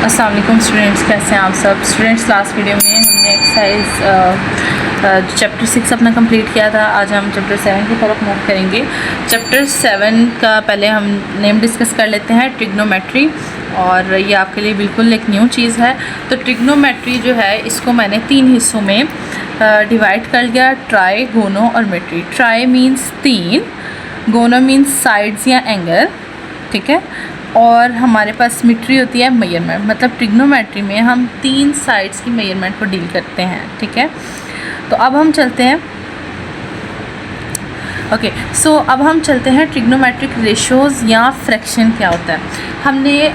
अस्सलाम वालेकुम स्टूडेंट्स, कैसे हैं आप सब स्टूडेंट्स। लास्ट वीडियो में हमने एक्सरसाइज चैप्टर 6 अपना कंप्लीट किया था। आज हम चैप्टर 7 की तरफ मूव करेंगे। चैप्टर 7 का पहले हम नेम डिस्कस कर लेते हैं, ट्रिग्नोमेट्री। और ये आपके लिए बिल्कुल एक न्यू चीज़ है। तो ट्रिग्नोमेट्री जो है इसको मैंने 3 हिस्सों में डिवाइड कर लिया, ट्राई, गोनो और मेट्री। ट्राई मीन्स 3, गोनो मीन्स साइड्स या एंगल, ठीक है। और हमारे पास मेट्री होती है मेजरमेंट, मतलब ट्रिग्नोमेट्री में हम 3 साइड्स की मेजरमेंट को डील करते हैं, ठीक है। तो अब हम चलते हैं अब हम चलते हैं ट्रिग्नोमेट्रिक रेशोज़ या फ्रैक्शन क्या होता है। हमने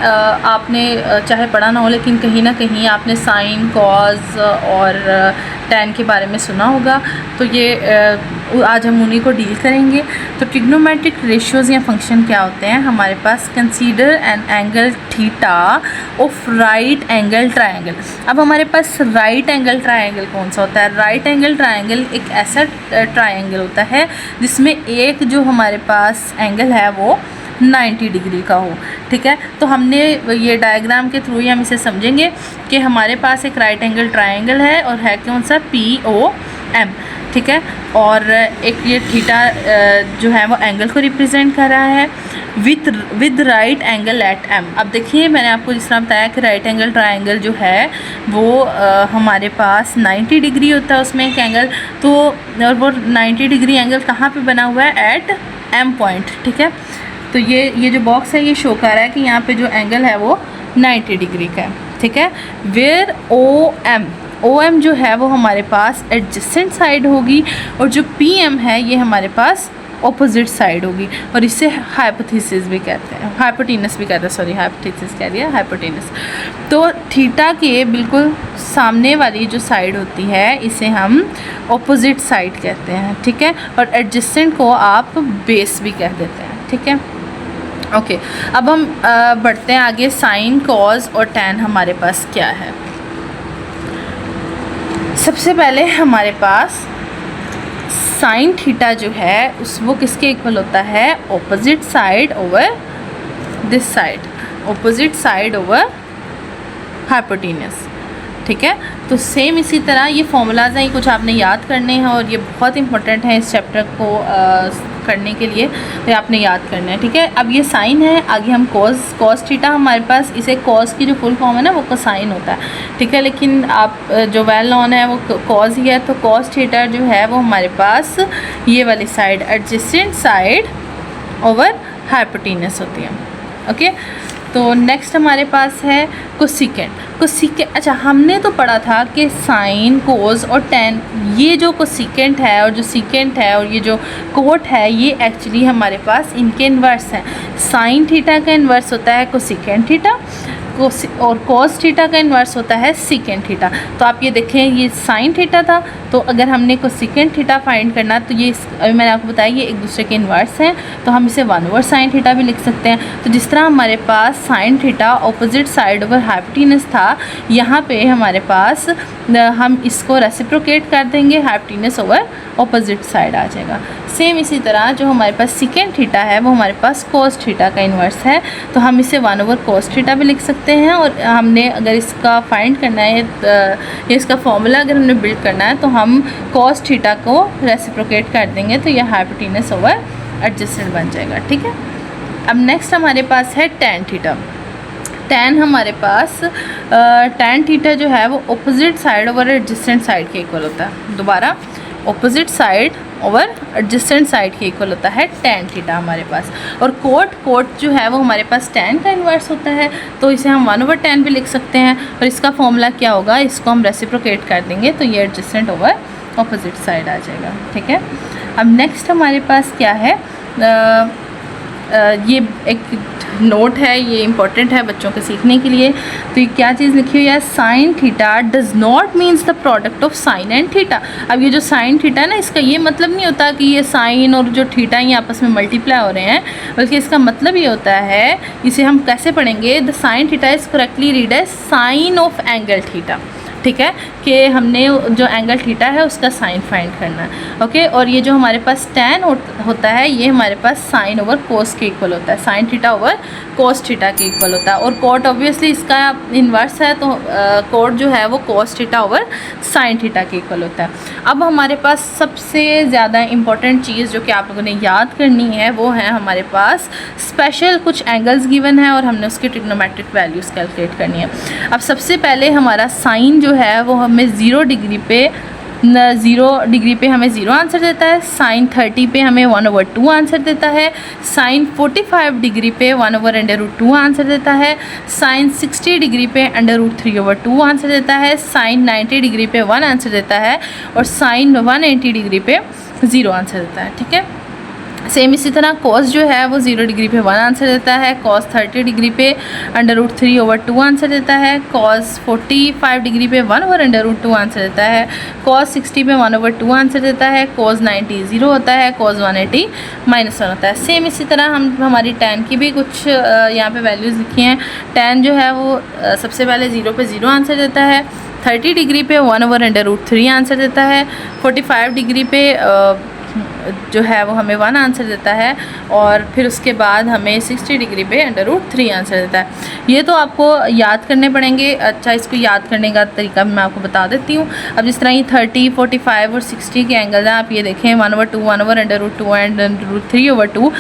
आपने चाहे पढ़ा ना हो लेकिन कहीं ना कहीं आपने साइन, कॉज और टैन के बारे में सुना होगा। तो ये आज हम उन्हीं को डील करेंगे। तो ट्रिग्नोमेट्रिक रेशियोज़ या फंक्शन क्या होते हैं। हमारे पास consider an angle theta of right angle triangle. अब हमारे पास राइट एंगल ट्रायंगल कौन सा होता है। राइट एंगल ट्रायंगल एक ऐसा ट्रायंगल होता है जिसमें एक जो हमारे पास एंगल है वो 90 डिग्री का हो, ठीक है। तो हमने ये डायग्राम के थ्रू ही हम इसे समझेंगे कि हमारे पास एक राइट एंगल ट्रायंगल है और है कौन सा, POM, ठीक है। और एक ये थीटा जो है वो एंगल को रिप्रेजेंट कर रहा है with right angle at M। अब देखिए मैंने आपको जिस तरह बताया कि राइट एंगल ट्रायंगल जो है वो हमारे पास 90 डिग्री होता है उसमें एक एंगल। तो और वो 90 डिग्री एंगल कहाँ पे बना हुआ है, एट M पॉइंट, ठीक है। तो ये जो बॉक्स है ये शो कर रहा है कि यहाँ पे जो एंगल है वो 90 डिग्री का है, ठीक है। वेयर OM जो है वो हमारे पास एडजेसेंट साइड होगी और जो PM है ये हमारे पास ऑपोजिट साइड होगी और इसे हाइपोथेसिस भी कहते हैं, हाइपोटेनस भी कहते हैं, सॉरी हाइपोथेसिस कह दिया, हाइपोटेनस। तो थीटा के बिल्कुल सामने वाली जो साइड होती है इसे हम ऑपोजिट साइड कहते हैं, ठीक है। और एडजेसेंट को आप बेस भी कह देते हैं, ठीक है। ओके, अब हम बढ़ते हैं आगे। साइन, कॉज और टैन हमारे पास क्या है। सबसे पहले हमारे पास साइन थीटा जो है वो किसके इक्वल होता है, opposite side over this side, opposite side over hypotenuse, ठीक है। तो सेम इसी तरह ये फॉर्मूलाज हैं, कुछ आपने याद करने हैं और ये बहुत इंपॉर्टेंट है इस चैप्टर को करने के लिए, तो आपने याद करना है, ठीक है। अब ये साइन है, आगे हम कॉस थीटा, हमारे पास इसे कॉस की जो फुल फॉर्म है ना वो कोसाइन होता है, ठीक है। लेकिन आप जो वेल नोन है वो कॉस ही है। तो कॉस थीटा जो है वो हमारे पास ये वाली side adjacent side over hypotenuse होती है, ओके। तो नेक्स्ट हमारे पास है कोसिकेंट। अच्छा, हमने तो पढ़ा था कि साइन, कोस और टैन, ये जो कोसिकेंट है और जो सीकेंट है और ये जो कोट है ये एक्चुअली हमारे पास इनके इन्वर्स हैं। साइन थीटा का इन्वर्स होता है कोसिकेंट थीटा और कॉस थीटा का इन्वर्स होता है सीकेंट थीटा। तो आप ये देखें ये साइन थीटा था, तो अगर हमने कोसिकेंट थीटा फाइंड करना तो ये अभी मैंने आपको बताया ये एक दूसरे के इन्वर्स हैं, तो हम इसे 1/sin थीटा भी लिख सकते हैं। तो जिस तरह हमारे पास sine theta opposite side over hypotenuse था, यहाँ पे हमारे पास हम इसको रेसिप्रोकेट कर देंगे, हाइपोटेनस ओवर ऑपोजिट साइड आ जाएगा। सेम इसी तरह जो हमारे पास सीकेंट थीटा है वो हमारे पास कॉस थीटा का इन्वर्स है, तो हम इसे 1/cos थीटा भी लिख सकते हैं। और हमने अगर इसका फाइंड करना है या इसका फॉर्मूला अगर हमने बिल्ड करना है तो हम कॉस थीटा को रेसिप्रोकेट कर देंगे, तो यह हाइपोटेनस ओवर एडजेसेंट बन जाएगा, ठीक है। अब नेक्स्ट हमारे पास है टैन थीटा। टैन हमारे पास टैन थीटा जो है वो opposite side over adjacent side के इक्वल होता है। दोबारा opposite side over adjacent side के इक्वल होता है टैन थीटा हमारे पास। और कोट जो है वो हमारे पास टैन का इन्वर्स होता है, तो इसे हम 1/tan भी लिख सकते हैं। और इसका फॉर्मूला क्या होगा, इसको हम रेसिप्रोकेट कर देंगे तो ये एडजेसेंट ओवर ऑपोजिट साइड आ जाएगा, ठीक है। अब नेक्स्ट हमारे पास क्या है, ये एक नोट है, ये इम्पॉर्टेंट है बच्चों के सीखने के लिए। तो ये क्या चीज़ लिखी हुई है, sine theta does not means the product of sine and theta. अब ये जो साइन थीटा है ना, इसका ये मतलब नहीं होता कि ये साइन और जो थीटा ये आपस में मल्टीप्लाई हो रहे हैं, बल्कि इसका मतलब ये होता है, इसे हम कैसे पढ़ेंगे, the sine theta is correctly read as sine of angle theta, ठीक है। कि हमने जो एंगल थीटा है उसका साइन फाइंड करना है। ओके, और ये जो हमारे पास tan होता है ये हमारे पास साइन ओवर कोस के इक्वल होता है, sine theta over cos theta के इक्वल होता है। और कोट ऑब्वियसली इसका इन्वर्स है, तो कोट जो है वो cos theta over sine theta के इक्वल होता है। अब हमारे पास सबसे ज़्यादा इम्पॉर्टेंट चीज़ जो कि आप लोगों ने याद करनी है वो है हमारे पास स्पेशल कुछ एंगल्स गिवन है और हमने उसकी ट्रिग्नोमेट्रिक वैल्यूज़ कैलकुलेट करनी है। अब सबसे पहले हमारा साइन जो है वो हमें 0 डिग्री पे हमें 0 आंसर देता है, साइन 30 पे हमें 1/2 आंसर देता है, साइन 45 डिग्री पे 1/√2 आंसर देता है, साइन 60 डिग्री पे √3/2 आंसर देता है, साइन 90 डिग्री पे 1 आंसर देता है और साइन 180 डिग्री पे 0 आंसर देता है। ठीक है, सेम इसी तरह कॉस जो है वो 0 डिग्री पे 1 आंसर देता है, कॉस 30 डिग्री पे √3/2 आंसर देता है, कॉस 45 डिग्री पे 1/√2 आंसर देता है, कॉस 60 पे 1/2 आंसर देता है, कॉस 90 0 होता है, कॉस 180 -1 होता है। सेम इसी तरह हमारी tan की भी कुछ यहाँ पे वैल्यूज़ लिखी हैं। tan जो है वो सबसे पहले 0 पे 0 आंसर देता है, 30 डिग्री पे 1/√3 आंसर देता है, 45 डिग्री पे जो है वो हमें 1 आंसर देता है और फिर उसके बाद हमें 60 डिग्री पे √3 आंसर देता है। ये तो आपको याद करने पड़ेंगे। अच्छा, इसको याद करने का तरीका भी मैं आपको बता देती हूँ। अब जिस तरह ये 30, 45 और 60 के एंगल हैं, आप ये देखें 1/2, 1/√2 एंड √3/2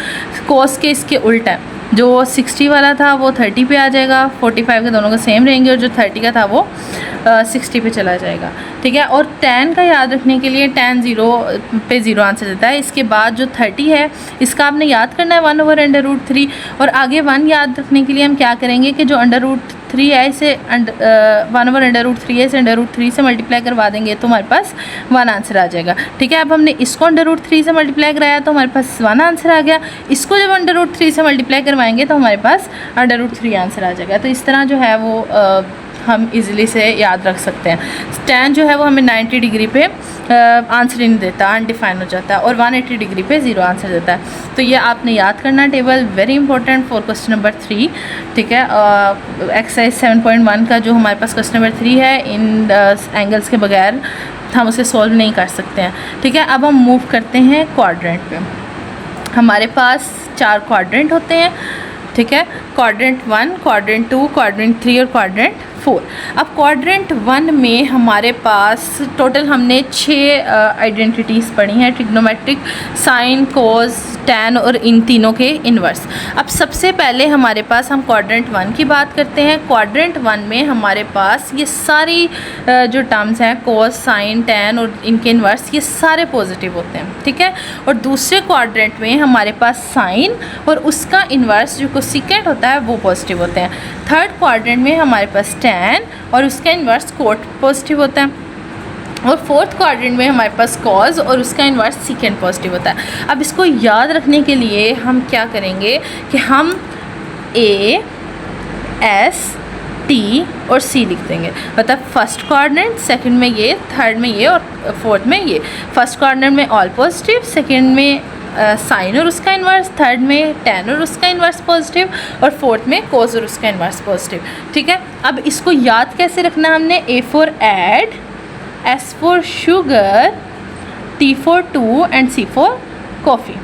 कोस के इसके उल्टा है। जो 60 वाला था वो 30 पे आ जाएगा, 45 के दोनों का सेम रहेंगे और जो 30 का था वो 60 पे चला जाएगा। ठीक है, और tan का याद रखने के लिए tan 0 पे 0 आंसर देता है। इसके बाद जो 30 है इसका आपने याद करना है 1/√3 और आगे 1 याद रखने के लिए हम क्या करेंगे कि जो √3 है इसे 1/√3 है इसे √3 से मल्टीप्लाई करवा देंगे तो हमारे पास 1 आंसर आ जाएगा। ठीक है, अब हमने इसको √3 से मल्टीप्लाई कराया तो हमारे पास 1 आंसर आ गया। इसको जब √3 से मल्टीप्लाई करवाएंगे तो हमारे पास √3 आंसर आ जाएगा। तो इस तरह जो है वो हम इजीली से याद रख सकते हैं। tan जो है वो हमें 90 डिग्री पे आंसर ही नहीं देता, अनडिफाइन हो जाता है, और 180 डिग्री पे 0 आंसर देता है। तो ये आपने याद करना table, very important for question number 3। ठीक है, एक्सरसाइज 7.1 का जो हमारे पास क्वेश्चन नंबर 3 है, इन एंगल्स के बगैर हम उसे सॉल्व नहीं कर सकते हैं। ठीक है, अब हम मूव करते हैं क्वाड्रेंट पे। हमारे पास 4 क्वाड्रेंट होते हैं। ठीक है, क्वाड्रेंट 1, क्वाड्रेंट 2, क्वाड्रेंट 3 और क्वाड्रेंट 4। अब क्वाड्रेंट 1 में हमारे पास टोटल हमने 6 आइडेंटिटीज़ पढ़ी हैं, ट्रिग्नोमेट्रिक, साइन, कोस, tan और इन तीनों के इन्वर्स। अब सबसे पहले हमारे पास हम क्वाड्रेंट 1 की बात करते हैं। क्वाड्रेंट 1 में हमारे पास ये सारी जो टर्म्स हैं कोस, साइन, tan और इनके इन्वर्स, ये सारे पॉजिटिव होते हैं। ठीक है, और दूसरे क्वाड्रेंट में हमारे पास साइन और उसका इन्वर्स जो कोसेकेंट होता है वो पॉजिटिव होते हैं। थर्ड क्वाड्रेंट में हमारे पास tan और उसका इन्वर्स कोट पॉजिटिव होता है। और फोर्थ क्वाड्रेंट में हमारे पास कॉज और उसका इन्वर्स सीकेंट पॉजिटिव होता है। अब इसको याद रखने के लिए हम क्या करेंगे कि हम A, S, T और C लिख देंगे। मतलब फर्स्ट क्वाड्रेंट, सेकंड में ये, थर्ड में ये और फोर्थ में ये। फर्स्ट क्वाड्रेंट में ऑल पॉजिटिव, सेकंड में साइन और उसका इन्वर्स, थर्ड में tan और उसका इन्वर्स पॉजिटिव और फोर्थ में कोस और उसका इन्वर्स पॉजिटिव। ठीक है, अब इसको याद कैसे रखना हमने, A for add, S for sugar, T for to and C for coffee.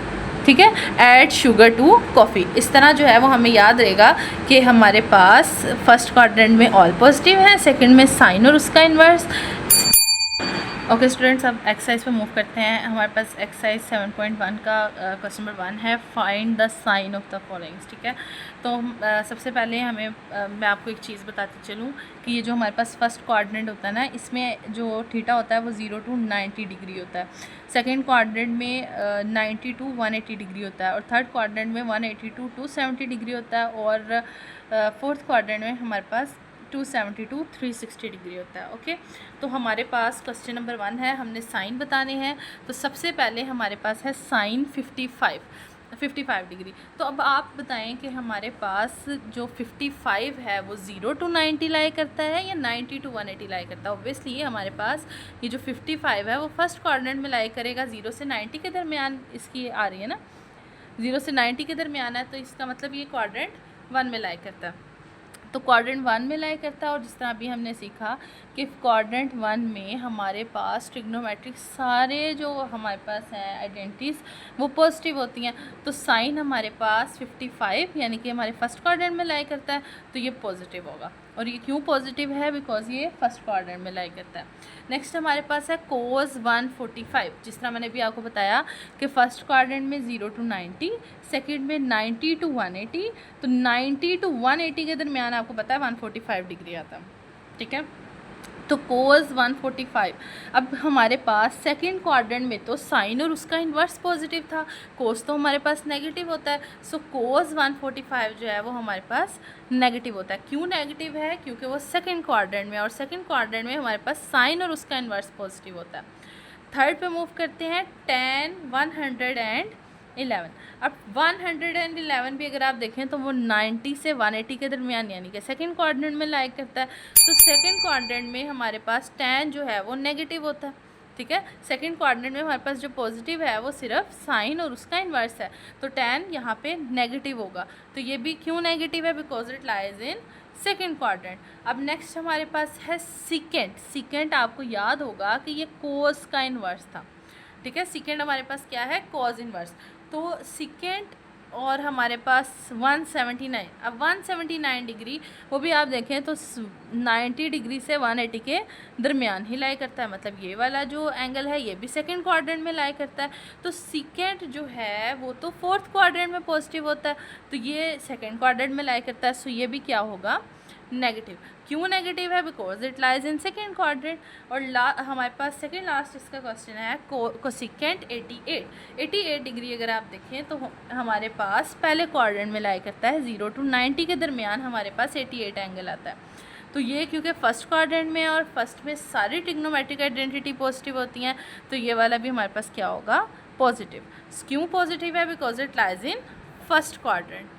ठीक है, ऐड शुगर टू कॉफ़ी। इस तरह जो है वो हमें याद रहेगा कि हमारे पास फर्स्ट क्वाड्रेंट में ऑल पॉजिटिव है, सेकंड में साइन और उसका इन्वर्स। ओके स्टूडेंट्स, अब एक्सरसाइज पे मूव करते हैं। हमारे पास एक्सरसाइज 7.1 का क्वेश्चन नंबर 1 है, find the sine of the followings. ठीक है, तो सबसे पहले मैं आपको एक चीज़ बताती चलूँ कि ये जो हमारे पास फर्स्ट क्वाड्रेंट होता है ना, इसमें जो थीटा होता है वो 0 to 90 डिग्री होता है। सेकेंड क्वाड्रेंट में 90 to 180 डिग्री होता है और थर्ड क्वाड्रेंट में 180 to 270 डिग्री होता है और फोर्थ क्वाड्रेंट में हमारे पास 270 to 360 डिग्री होता है। ओके, तो हमारे पास क्वेश्चन नंबर 1 है, हमने साइन बताने हैं। तो सबसे पहले हमारे पास है साइन 55 डिग्री। तो अब आप बताएं कि हमारे पास जो 55 है वो 0 to 90 लाई करता है या 90 to 180 लाई करता है। ऑब्वियसली हमारे पास ये जो 55 है वो फर्स्ट क्वाड्रेंट में लाई करेगा, 0 से 90 के दरमियान इसकी आ रही है ना, 0 से 90 के दरमियान है, तो इसका मतलब ये क्वाड्रेंट 1 में लाई करता है। तो क्वाड्रेंट 1 में लाई करता है। और जिस तरह अभी हमने सीखा कि क्वाड्रेंट 1 में हमारे पास ट्रिग्नोमेट्रिक सारे जो हमारे पास हैं आइडेंटिटीज़ वो पॉजिटिव होती हैं। तो साइन हमारे पास 55 यानी कि हमारे फर्स्ट क्वाड्रेंट में लाई करता है, तो ये पॉजिटिव होगा। और ये क्यों पॉजिटिव है? बिकॉज ये फर्स्ट क्वाड्रेंट में लाई करता है। नेक्स्ट हमारे पास है कोस 145। जिस तरह मैंने भी आपको बताया कि फर्स्ट क्वाड्रेंट में 0 to 90, सेकेंड में 90 to 180, तो 90 to 180 के दरमियान आपको पता है 145 डिग्री आता है, ठीक है। तो कोस 145। अब हमारे पास सेकंड क्वाड्रेंट में तो साइन और उसका इन्वर्स पॉजिटिव था, कोस तो हमारे पास नेगेटिव होता है। सो कोस 145 जो है वो हमारे पास नेगेटिव होता है। क्यों नेगेटिव है? क्योंकि वो सेकंड क्वाड्रेंट में, और सेकंड क्वाड्रेंट में हमारे पास साइन और उसका इन्वर्स पॉजिटिव होता है। थर्ड पे मूव करते हैं, tan 111। अब 111 भी अगर आप देखें तो वो 90 से 180 के दरमियान यानी कि सेकंड क्वाड्रेंट में लाई करता है। तो सेकंड क्वाड्रेंट में हमारे पास tan जो है वो नेगेटिव होता है, ठीक है। सेकंड क्वाड्रेंट में हमारे पास जो पॉजिटिव है वो सिर्फ साइन और उसका इन्वर्स है, तो tan यहाँ पे नेगेटिव होगा। तो ये भी क्यों नेगेटिव है? Because it lies in second quadrant. अब नेक्स्ट हमारे पास है सीकेंट। सीकेंट आपको याद होगा कि ये कोस का इन्वर्स था, ठीक है। सीकेंट हमारे पास क्या है? Cos inverse. तो सीकेंट और हमारे पास 179। अब 179 डिग्री वो भी आप देखें तो 90 डिग्री से 180 के दरमियान ही लाई करता है, मतलब ये वाला जो एंगल है ये भी सेकंड क्वाड्रेंट में लाई करता है। तो सीकेंट जो है वो तो फोर्थ क्वाड्रेंट में पॉजिटिव होता है, तो ये सेकंड क्वाड्रेंट में लाई करता है। सो ये भी क्या होगा? नेगेटिव। क्यों नेगेटिव है? Because it lies in second quadrant. और हमारे पास सेकेंड लास्ट इसका क्वेश्चन है कोसिकेंट 88 डिग्री अगर आप देखें तो हमारे पास पहले क्वाड्रेंट में लाई करता है, 0 to 90 के दरमियान हमारे पास 88 एंगल आता है। तो ये क्योंकि फर्स्ट क्वाड्रेंट में और फर्स्ट में सारी ट्रिग्नोमेट्रिक आइडेंटिटी पॉजिटिव होती हैं, तो ये वाला भी हमारे पास क्या होगा? पॉजिटिव। क्यों पॉजिटिव है? Because it lies in first quadrant.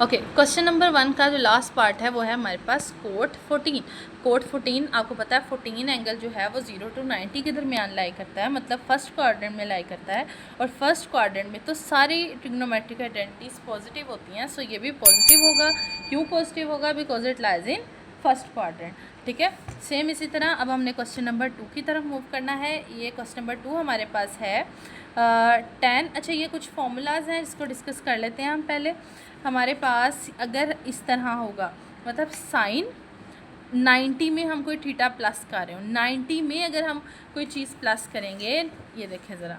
Okay, question number 1 का जो लास्ट पार्ट है वो है हमारे पास कोट 14। कोट 14 आपको पता है 14 एंगल जो है वो 0 to 90 के दरमियान लाई करता है, मतलब फर्स्ट क्वाड्रेंट में लाई करता है। और फर्स्ट क्वाड्रेंट में तो सारी ट्रिग्नोमेट्रिक आइडेंटिटीज पॉजिटिव होती हैं, सो ये भी पॉजिटिव होगा। क्यों पॉजिटिव होगा? Because it lies in first quadrant, ठीक है। सेम इसी तरह अब हमने क्वेश्चन नंबर 2 की तरफ मूव करना है। ये क्वेश्चन नंबर 2 हमारे पास है tan। अच्छा, ये कुछ फॉर्मूलाज हैं जिसको डिस्कस कर लेते हैं हम पहले। हमारे पास अगर इस तरह होगा, मतलब साइन 90 में हम कोई थीटा प्लस कर रहे हो, 90 में अगर हम कोई चीज़ प्लस करेंगे, ये देखें ज़रा,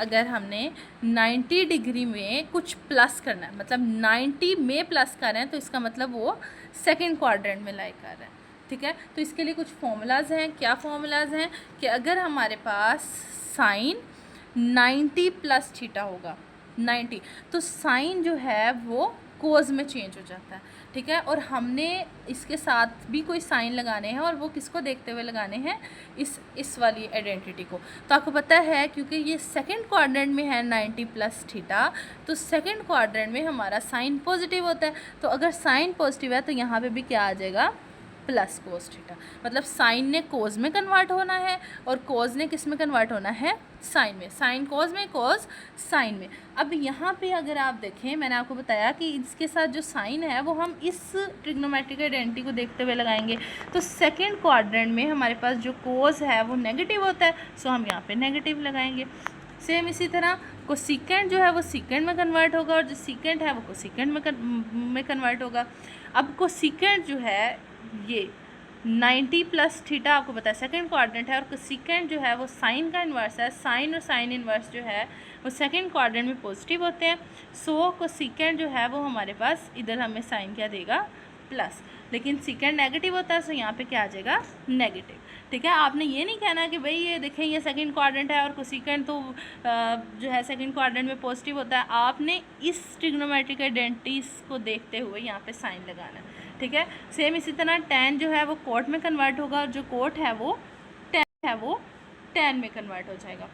अगर हमने 90 डिग्री में कुछ प्लस करना है, मतलब 90 में प्लस कर रहे हैं, तो इसका मतलब वो सेकंड क्वाड्रेंट में लाई कर रहे हैं, ठीक है। तो इसके लिए कुछ फॉर्मूलाज हैं। क्या फॉर्मूलाज हैं? कि अगर हमारे पास साइन 90 प्लस थीटा होगा, 90, तो साइन जो है वो कोस में चेंज हो जाता है, ठीक है। और हमने इसके साथ भी कोई साइन लगाने हैं, और वो किसको देखते हुए लगाने हैं? इस वाली आइडेंटिटी को। तो आपको पता है क्योंकि ये सेकंड क्वाड्रेंट में है 90 प्लस थीटा, तो सेकंड क्वाड्रेंट में हमारा साइन पॉजिटिव होता है। तो अगर साइन पॉजिटिव है तो यहाँ पे भी क्या आ जाएगा? Plus cos theta. मतलब साइन ने कोस में कन्वर्ट होना है और कोस ने किस में कन्वर्ट होना है? साइन में। साइन कोस में, कोस साइन में। अब यहाँ पे अगर आप देखें, मैंने आपको बताया कि इसके साथ जो साइन है वो हम इस ट्रिग्नोमेट्रिक आइडेंटिटी को देखते हुए लगाएंगे। तो सेकंड क्वाड्रेंट में हमारे पास जो कोस है वो नेगेटिव होता है, सो हम यहाँ पे नेगेटिव लगाएंगे। सेम इसी तरह कोसिकेंट जो है वो सीकेंट में कन्वर्ट होगा, और जो सीकेंट है वो कोसिकेंट में कन्वर्ट होगा। अब कोसिकेंट जो है ये 90 प्लस थीटा आपको पता है सेकंड क्वाड्रेंट है, और कोसिकेंट जो है वो साइन का इन्वर्स है। साइन और साइन इन्वर्स जो है वो सेकंड क्वाड्रेंट में पॉजिटिव होते हैं। सो कोसिकेंट जो है वो हमारे पास इधर हमें साइन क्या देगा? प्लस। लेकिन सेकंड नेगेटिव होता है, सो यहाँ पे क्या आ जाएगा? नेगेटिव, ठीक है। आपने ये नहीं कहना कि भाई ये देखें ये सेकंड क्वाड्रेंट है और कोसिकेंट तो जो है सेकंड क्वाड्रेंट में पॉजिटिव होता है। आपने इस ट्रिग्नोमेट्रिक आइडेंटिटीज को देखते हुए यहाँ पे साइन लगाना है, ठीक है। सेम इसी तरह tan जो है वो कोट में कन्वर्ट होगा, और जो कोट है वो tan में कन्वर्ट हो जाएगा।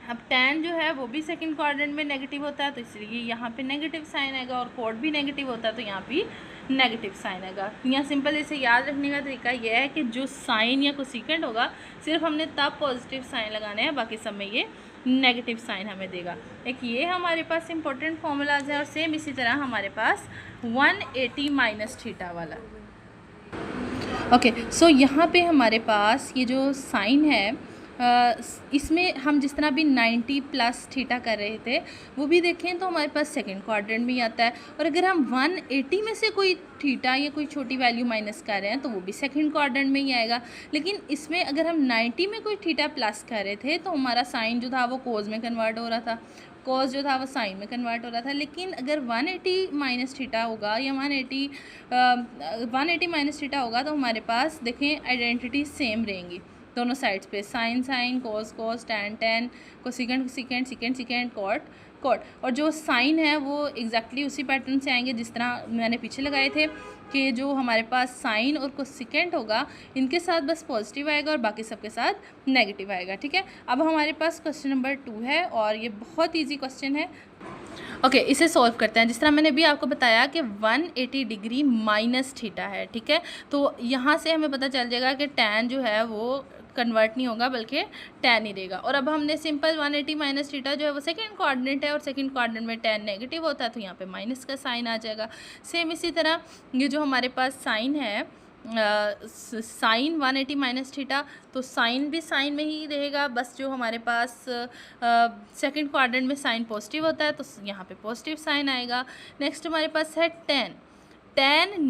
अब tan जो है वो भी सेकंड क्वाड्रेंट में नेगेटिव होता है, तो इसलिए यहाँ पे नेगेटिव साइन आएगा, और कोट भी नेगेटिव होता है तो यहाँ भी नेगेटिव साइन आएगा। यहाँ सिंपल इसे याद रखने का तरीका यह है कि जो साइन या कोसिकेंट होगा सिर्फ हमने तब पॉजिटिव साइन लगाने हैं, बाकी सब में ये नेगेटिव साइन हमें देगा। एक ये हमारे पास इंपॉर्टेंट फॉर्मूलाज है और सेम इसी तरह हमारे पास 180 माइनस थीटा वाला। ओके, सो यहाँ पे हमारे पास ये जो साइन है इसमें हम जिस तरह भी 90 प्लस थीटा कर रहे थे वो भी देखें तो हमारे पास सेकंड क्वाड्रेंट में ही आता है, और अगर हम 180 में से कोई थीटा या कोई छोटी वैल्यू माइनस कर रहे हैं तो वो भी सेकंड क्वाड्रेंट में ही आएगा। लेकिन इसमें अगर हम 90 में कोई थीटा प्लस कर रहे थे तो हमारा साइन जो था वो कोस में कन्वर्ट हो रहा था, कॉस जो था वो साइन में कन्वर्ट हो रहा था। लेकिन अगर 180 माइनस थीटा होगा या 180 माइनस थीटा होगा तो हमारे पास देखें आइडेंटिटी सेम रहेंगी दोनों साइड्स पे, sine sine, cos cos, tan tan, cosecant cosecant, secant secant, cot cot. और जो साइन है वो एग्जैक्टली उसी पैटर्न से आएंगे जिस तरह मैंने पीछे लगाए थे कि जो हमारे पास साइन और कोसिकेंट होगा इनके साथ बस पॉजिटिव आएगा और बाकी सबके साथ नेगेटिव आएगा। ठीक है, अब हमारे पास क्वेश्चन नंबर 2 है और ये बहुत ईजी क्वेश्चन है। ओके, इसे सॉल्व करते हैं। जिस तरह मैंने भी आपको बताया कि 180 डिग्री माइनस थीटा है। ठीक है, तो यहाँ से हमें पता चल जाएगा कि टैन जो है वो कन्वर्ट नहीं होगा बल्कि टैन ही रहेगा। और अब हमने सिंपल 180 माइनस थीटा जो है वो सेकंड कोऑर्डिनेट है और सेकंड कोऑर्डिनेट में टैन नेगेटिव होता है तो यहाँ पे माइनस का साइन आ जाएगा। सेम इसी तरह ये जो हमारे पास साइन है साइन 180 माइनस थीटा, तो साइन भी साइन में ही रहेगा, बस जो हमारे पास सेकंड क्वाड्रेंट में साइन पॉजिटिव होता है तो यहाँ पे पॉजिटिव साइन आएगा। नेक्स्ट हमारे पास है टेन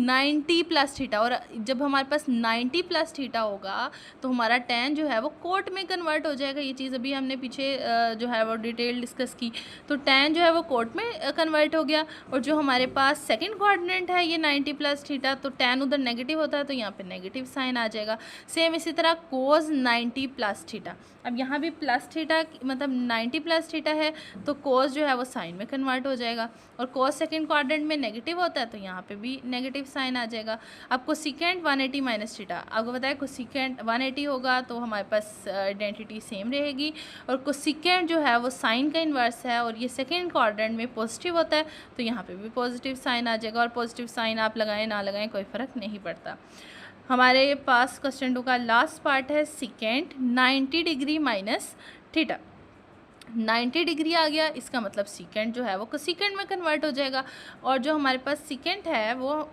90 प्लस थीटा, और जब हमारे पास 90 प्लस थीटा होगा तो हमारा टैन जो है वो कोट में कन्वर्ट हो जाएगा। ये चीज़ अभी हमने पीछे जो है वो डिटेल डिस्कस की, तो टैन जो है वो कोट में कन्वर्ट हो गया। और जो हमारे पास सेकंड कोऑर्डिनेट है ये 90 प्लस थीटा, तो टैन उधर नेगेटिव होता है तो यहाँ पे नेगेटिव साइन आ जाएगा। सेम इसी तरह कोस 90 प्लस थीटा, अब यहाँ भी प्लस थीटा मतलब 90 प्लस थीटा है तो कोस जो है वो साइन में कन्वर्ट हो जाएगा, और कोस सेकंड क्वाड्रेंट में नेगेटिव होता है तो यहाँ पे भी नेगेटिव साइन आ जाएगा। अब कोसिकेंट 180 माइनस थीटा, आपको बताया कोसिकेंट 180 होगा तो हमारे पास आइडेंटिटी सेम रहेगी, और कोसिकेंट जो है वो साइन का इन्वर्स है और ये सेकंड क्वाड्रेंट में पॉजिटिव होता है तो यहाँ पे भी पॉजिटिव साइन आ जाएगा। और पॉजिटिव साइन आप लगाएं ना लगाएं कोई फ़र्क नहीं पड़ता। हमारे पास क्वेश्चन 2 का लास्ट पार्ट है secant 90 degree minus theta. 90 degree आ गया, इसका मतलब सीकेंट जो है वो कोसिकेंट में कन्वर्ट हो जाएगा, और जो हमारे पास सीकेंट है वो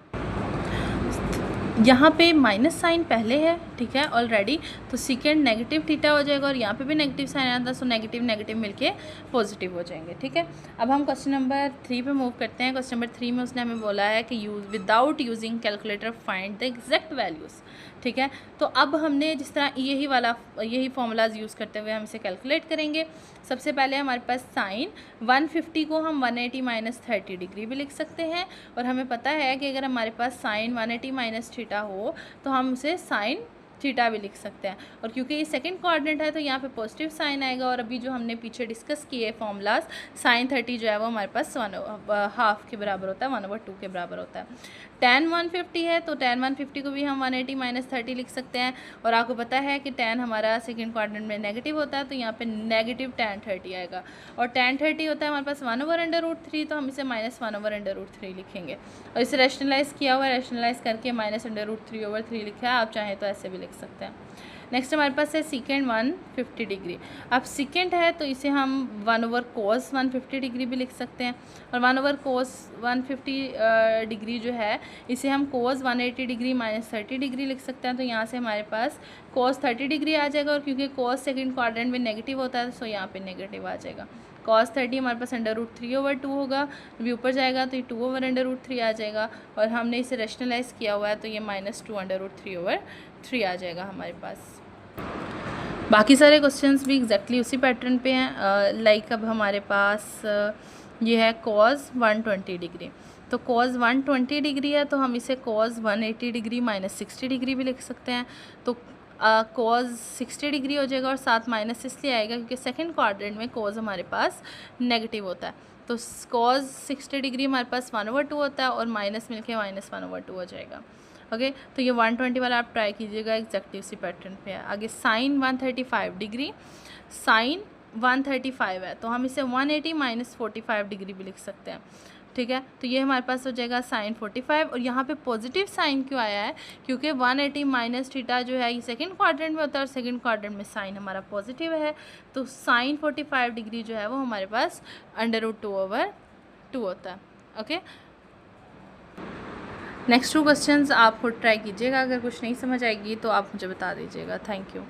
यहाँ पे माइनस साइन पहले है, ठीक है ऑलरेडी, तो सीकेंट नेगेटिव थीटा हो जाएगा और यहाँ पे भी नेगेटिव साइन आता है, सो नेगेटिव नेगेटिव मिलके पॉजिटिव हो जाएंगे। ठीक है, अब हम क्वेश्चन नंबर 3 पे मूव करते हैं। क्वेश्चन नंबर 3 में उसने हमें बोला है कि use without using calculator find the exact values. ठीक है, तो अब हमने जिस तरह यही फॉर्मूलाज यूज़ करते हुए हम इसे कैलकुलेट करेंगे। सबसे पहले हमारे पास साइन 150 को हम 180 माइनस 30 डिग्री भी लिख सकते हैं, और हमें पता है कि अगर हमारे पास साइन 180 माइनस थीटा हो तो हम उसे साइन थीटा भी लिख सकते हैं। और क्योंकि ये सेकंड कोऑर्डिनेट है तो यहाँ पे पॉजिटिव साइन आएगा, और अभी जो हमने पीछे डिस्कस किए फॉर्मूलाज साइन 30 जो है वो हमारे पास 1/2 के बराबर होता है, 1/2 के बराबर होता है। tan 150 है तो tan 150 को भी हम 180 माइनस 30 लिख सकते हैं, और आपको पता है कि tan हमारा सेकंड क्वाड्रेंट में नेगेटिव होता है तो यहाँ पे नेगेटिव tan 30 आएगा, और tan 30 होता है हमारे पास 1/√3, तो हम इसे -1/√3 लिखेंगे। और इसे रैशनलाइज़ किया हुआ है, रैशनलाइज़ करके -√3/3 लिखा है, आप चाहें तो ऐसे भी लिख सकते हैं। नेक्स्ट हमारे पास है सीकेंट 150 डिग्री। अब सीकेंट है तो इसे हम 1/cos 150 डिग्री भी लिख सकते हैं, और 1/cos 150 डिग्री जो है इसे हम cos 180 डिग्री माइनस 30 डिग्री लिख सकते हैं। तो यहाँ से हमारे पास cos 30 डिग्री आ जाएगा, और क्योंकि cos सेकंड क्वाड्रेंट में नेगेटिव होता है तो यहाँ पे नेगेटिव आ जाएगा। cos 30 हमारे पास √3/2 होगा, अभी ऊपर जाएगा तो ये 2/√3 आ जाएगा, और हमने इसे रैशनलाइज़ किया हुआ है तो ये -2/√3/3 आ जाएगा हमारे पास। बाकी सारे क्वेश्चंस भी एग्जैक्टली उसी पैटर्न पे हैं। लाइक अब हमारे पास ये है cos 120 डिग्री, तो cos 120 डिग्री है तो हम इसे cos 180 डिग्री माइनस 60 डिग्री भी लिख सकते हैं। तो cos 60 डिग्री हो जाएगा, और साथ माइनस इसलिए आएगा क्योंकि सेकंड क्वाड्रेंट में cos हमारे पास नेगेटिव होता है, तो cos 60 डिग्री हमारे पास 1/2 होता है, और माइनस मिलके -1/2 हो जाएगा। ओके, तो ये 120 वाला आप ट्राई कीजिएगा, एग्जैक्टली उसी पैटर्न पे है। आगे साइन 135 डिग्री, साइन 135 है, तो हम इसे 180 माइनस 45 डिग्री भी लिख सकते हैं, ठीक है। तो ये हमारे पास हो जाएगा साइन 45, और यहाँ पे पॉजिटिव साइन क्यों आया है, क्योंकि 180 माइनस थीटा जो है ये सेकंड क्वाड्रेंट में होता है, और सेकंड क्वाड्रेंट में साइन हमारा पॉजिटिव है, तो साइन 45 डिग्री जो है वो हमारे पास √2/2 होता है। ओके, नेक्स्ट 2 क्वेश्चंस आप खुद ट्राई कीजिएगा, अगर कुछ नहीं समझ आएगी तो आप मुझे बता दीजिएगा। Thank you.